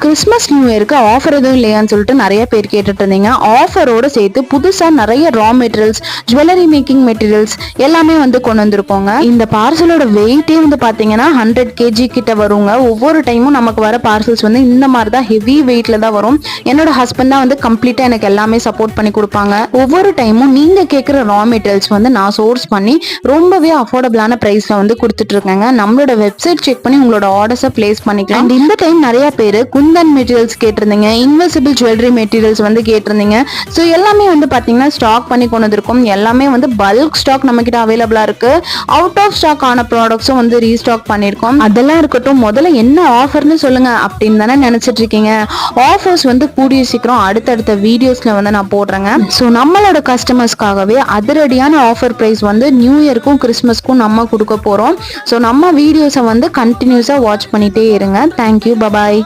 Christmas new இயருக்கு offer எதுவும் இல்லையான்னு சொல்லிட்டு நிறைய பேர் கேட்டுட்டு இருந்தீங்க. ஆஃபரோட சேர்த்து புதுசா நிறைய raw materials, jewellery making materials எல்லாமே வந்து கொண்டு வந்திருக்கோங்க. இந்த பார்சலோட வெயிட்டே வந்து பாத்தீங்கன்னா 100 kg கிட்ட வருங்க. ஒவ்வொரு டைமும் நமக்கு வர பார்சல்ஸ் வந்து இந்த மாதிரி தான் ஹெவி வெயிட்ல தான் வரும். என்னோட ஹஸ்பண்ட் தான் வந்து கம்ப்ளீட்டா எனக்கு எல்லாமே சப்போர்ட் பண்ணி கொடுப்பாங்க. ஒவ்வொரு டைமும் நீங்க கேட்குற ரா மெட்டீரியல்ஸ் வந்து நான் சோர்ஸ் பண்ணி ரொம்பவே அஃபோர்டபுளான பிரைஸ்ல வந்து கொடுத்துட்டு இருக்கேங்க. நம்மளோட வெப்சைட் செக் பண்ணி உங்களோட ஆர்டர்ஸை பிளேஸ் பண்ணிக்கலாம். அண்ட் இந்த டைம் நிறைய பேர் குந்தன் மெட்டீரியல்ஸ் கேட்டிருந்தீங்க, இன்வெசிபிள் ஜுவல்லரி மெட்டீரியல்ஸ் வந்து கேட்டிருந்தீங்க. ஸோ எல்லாமே வந்து பார்த்தீங்கன்னா ஸ்டாக் பண்ணி கொண்டு வந்திருக்கும். எல்லாமே வந்து பல்க் ஸ்டாக் நம்ம கிட்ட அவைலபிளா இருக்கு. அவுட் ஆஃப் ஸ்டாக் ஆன ப்ராடக்ட்ஸும் வந்து ரீஸ்டாக் பண்ணியிருக்கோம். அதெல்லாம் இருக்கட்டும், முதல்ல என்ன ஆஃபர்னு சொல்லுங்க அப்படின்னு தானே நினைச்சிட்டு இருக்கீங்க. ஆஃபர்ஸ் வந்து கூடிய சீக்கிரம் அடுத்தடுத்த வீடியோஸ்ல வந்து நான் போடுறேங்க. ஸோ நம்மளோட கஸ்டமர்ஸ்க்காகவே அதிரடியான ஆஃபர் பிரைஸ் வந்து நியூ இயர்க்கும் கிறிஸ்மஸ்க்கும் நம்ம கொடுக்க போறோம். ஸோ நம்ம வீடியோஸை வந்து கண்டினியூஸா வாட்ச் பண்ணிட்டே இருங்க. Thank you, bye bye.